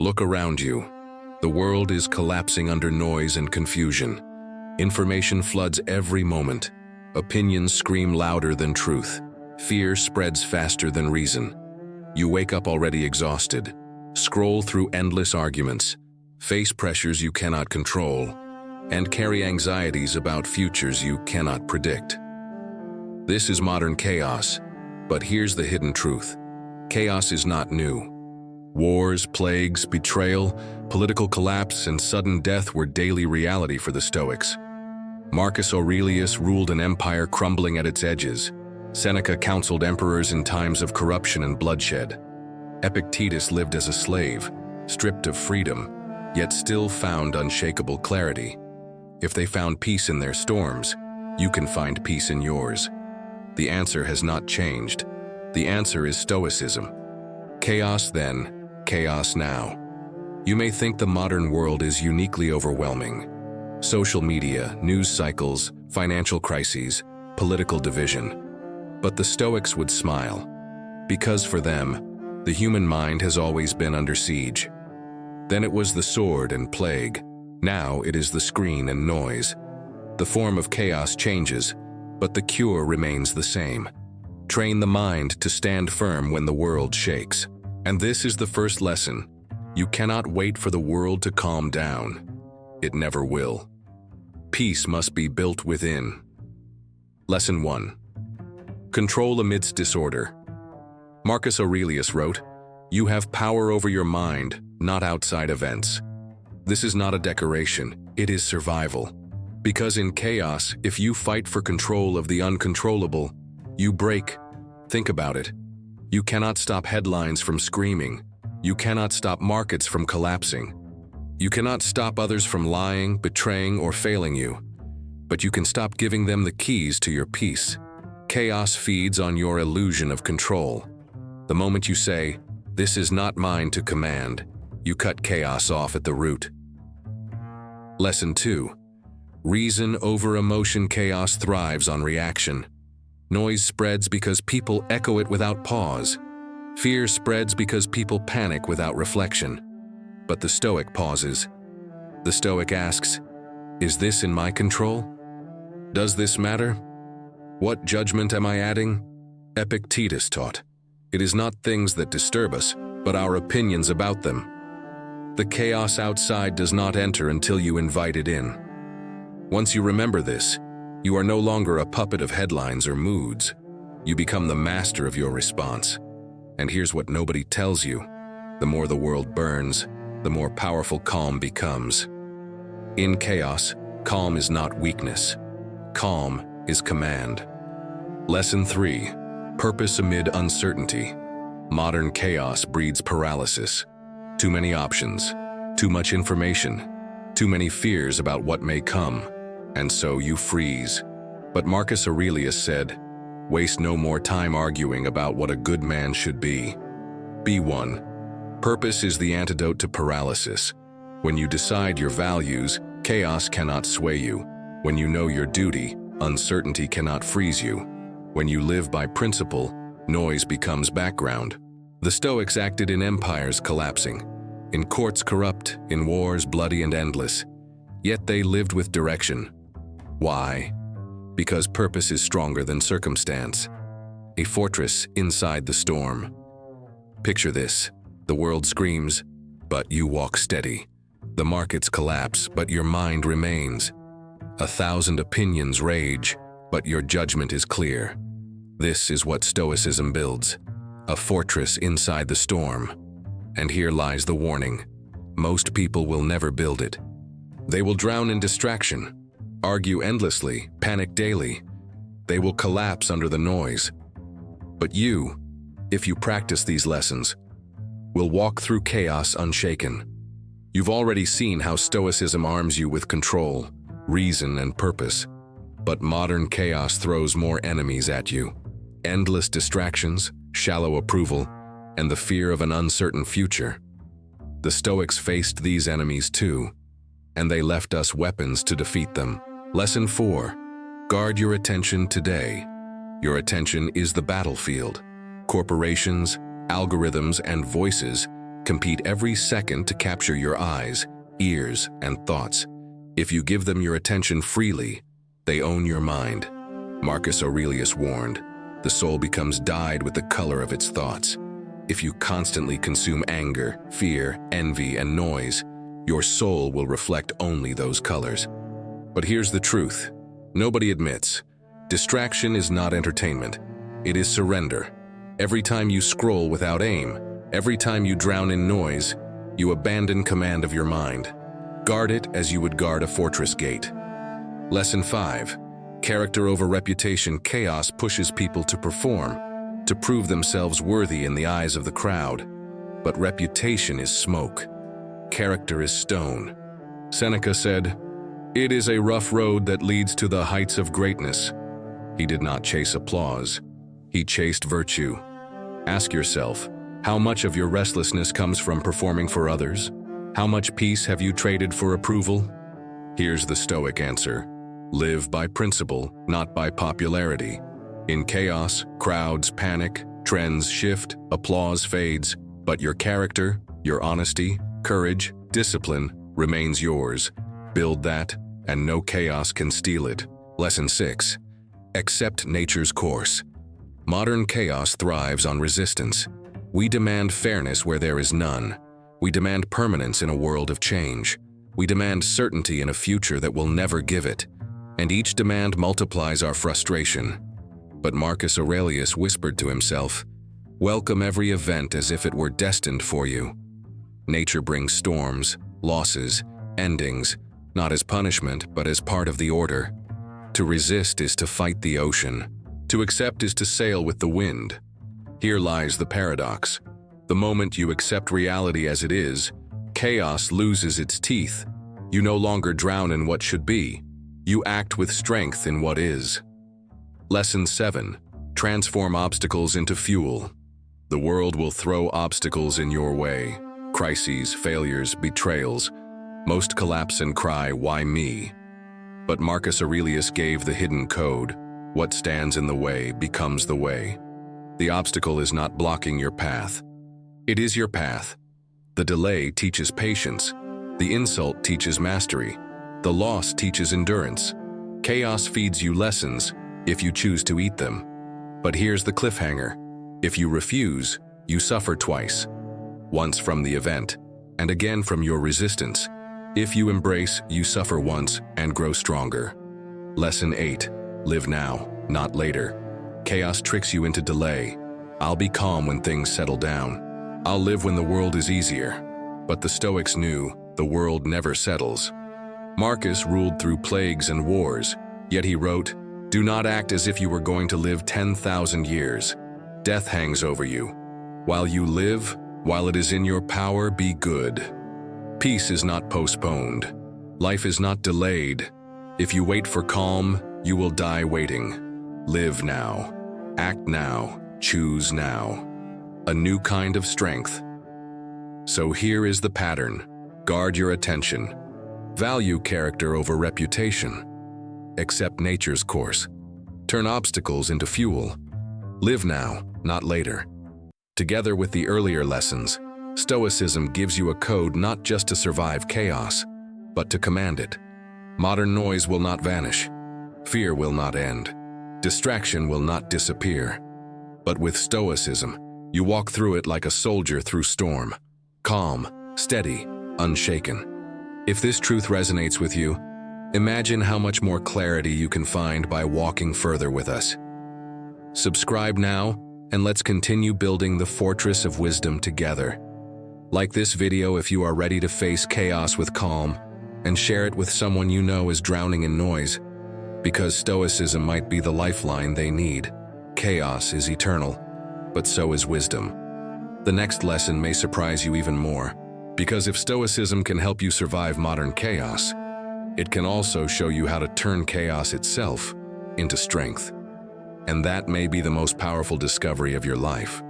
Look around you. The world is collapsing under noise and confusion. Information floods every moment. Opinions scream louder than truth. Fear spreads faster than reason. You wake up already exhausted. Scroll through endless arguments. Face pressures you cannot control. And carry anxieties about futures you cannot predict. This is modern chaos. But here's the hidden truth. Chaos is not new. Wars, plagues, betrayal, political collapse, and sudden death were daily reality for the Stoics. Marcus Aurelius ruled an empire crumbling at its edges. Seneca counseled emperors in times of corruption and bloodshed. Epictetus lived as a slave, stripped of freedom, yet still found unshakable clarity. If they found peace in their storms, you can find peace in yours. The answer has not changed. The answer is Stoicism. Chaos then, chaos now. You may think the modern world is uniquely overwhelming. Social media, news cycles, financial crises, political division. But the Stoics would smile, because for them, the human mind has always been under siege. Then it was the sword and plague. Now it is the screen and noise. The form of chaos changes, but the cure remains the same. Train the mind to stand firm when the world shakes. And this is the first lesson. You cannot wait for the world to calm down. It never will. Peace must be built within. Lesson 1. Control amidst disorder. Marcus Aurelius wrote, "You have power over your mind, not outside events." This is not a decoration, it is survival. Because in chaos, if you fight for control of the uncontrollable, you break. Think about it. You cannot stop headlines from screaming. You cannot stop markets from collapsing. You cannot stop others from lying, betraying, or failing you. But you can stop giving them the keys to your peace. Chaos feeds on your illusion of control. The moment you say, "This is not mine to command," you cut chaos off at the root. Lesson 2. Reason over emotion. Chaos thrives on reaction. Noise spreads because people echo it without pause. Fear spreads because people panic without reflection. But the Stoic pauses. The Stoic asks, "Is this in my control? Does this matter? What judgment am I adding?" Epictetus taught, "It is not things that disturb us, but our opinions about them." The chaos outside does not enter until you invite it in. Once you remember this, you are no longer a puppet of headlines or moods. You become the master of your response. And here's what nobody tells you. The more the world burns, the more powerful calm becomes. In chaos, calm is not weakness. Calm is command. Lesson 3. Purpose amid uncertainty. Modern chaos breeds paralysis. Too many options, too much information, too many fears about what may come, and so you freeze. But Marcus Aurelius said, "Waste no more time arguing about what a good man should be. Be one." Purpose is the antidote to paralysis. When you decide your values, chaos cannot sway you. When you know your duty, uncertainty cannot freeze you. When you live by principle, noise becomes background. The Stoics acted in empires collapsing, in courts corrupt, in wars bloody and endless. Yet they lived with direction. Why? Because purpose is stronger than circumstance. A fortress inside the storm. Picture this. The world screams, but you walk steady. The markets collapse, but your mind remains. 1,000 opinions rage, but your judgment is clear. This is what Stoicism builds. A fortress inside the storm. And here lies the warning. Most people will never build it. They will drown in distraction, argue endlessly, panic daily. They will collapse under the noise. But you, if you practice these lessons, will walk through chaos unshaken. You've already seen how Stoicism arms you with control, reason, and purpose. But modern chaos throws more enemies at you. Endless distractions, shallow approval, and the fear of an uncertain future. The Stoics faced these enemies too, and they left us weapons to defeat them. Lesson 4. Guard your attention today. Your attention is the battlefield. Corporations, algorithms, and voices compete every second to capture your eyes, ears, and thoughts. If you give them your attention freely, they own your mind. Marcus Aurelius warned, the soul becomes dyed with the color of its thoughts. If you constantly consume anger, fear, envy, and noise, your soul will reflect only those colors. But here's the truth. Nobody admits. Distraction is not entertainment. It is surrender. Every time you scroll without aim, every time you drown in noise, you abandon command of your mind. Guard it as you would guard a fortress gate. Lesson 5. Character over reputation. Chaos pushes people to perform, to prove themselves worthy in the eyes of the crowd. But reputation is smoke. Character is stone. Seneca said, "It is a rough road that leads to the heights of greatness." He did not chase applause. He chased virtue. Ask yourself, how much of your restlessness comes from performing for others? How much peace have you traded for approval? Here's the Stoic answer. Live by principle, not by popularity. In chaos, crowds panic, trends shift, applause fades, but your character, your honesty, courage, discipline remains yours. Build that, and no chaos can steal it. Lesson 6. Accept nature's course. Modern chaos thrives on resistance. We demand fairness where there is none. We demand permanence in a world of change. We demand certainty in a future that will never give it. And each demand multiplies our frustration. But Marcus Aurelius whispered to himself, "Welcome every event as if it were destined for you." Nature brings storms, losses, endings, not as punishment, but as part of the order. To resist is to fight the ocean. To accept is to sail with the wind. Here lies the paradox. The moment you accept reality as it is, chaos loses its teeth. You no longer drown in what should be. You act with strength in what is. Lesson 7. Transform obstacles into fuel. The world will throw obstacles in your way. Crises, failures, betrayals. Most collapse and cry, "Why me?" But Marcus Aurelius gave the hidden code. What stands in the way becomes the way. The obstacle is not blocking your path. It is your path. The delay teaches patience. The insult teaches mastery. The loss teaches endurance. Chaos feeds you lessons if you choose to eat them. But here's the cliffhanger. If you refuse, you suffer twice. Once from the event, and again from your resistance. If you embrace, you suffer once and grow stronger. Lesson 8. Live now, not later. Chaos tricks you into delay. I'll be calm when things settle down. I'll live when the world is easier. But the Stoics knew the world never settles. Marcus ruled through plagues and wars, yet he wrote, "Do not act as if you were going to live 10,000 years. Death hangs over you. While you live, while it is in your power, be good." Peace is not postponed. Life is not delayed. If you wait for calm, you will die waiting. Live now. Act now. Choose now. A new kind of strength. So here is the pattern. Guard your attention. Value character over reputation. Accept nature's course. Turn obstacles into fuel. Live now, not later. Together with the earlier lessons, Stoicism gives you a code not just to survive chaos, but to command it. Modern noise will not vanish. Fear will not end. Distraction will not disappear. But with Stoicism, you walk through it like a soldier through storm. Calm, steady, unshaken. If this truth resonates with you, imagine how much more clarity you can find by walking further with us. Subscribe now, and let's continue building the fortress of wisdom together. Like this video if you are ready to face chaos with calm, and share it with someone you know is drowning in noise, because Stoicism might be the lifeline they need. Chaos is eternal, but so is wisdom. The next lesson may surprise you even more, because if Stoicism can help you survive modern chaos, it can also show you how to turn chaos itself into strength. And that may be the most powerful discovery of your life.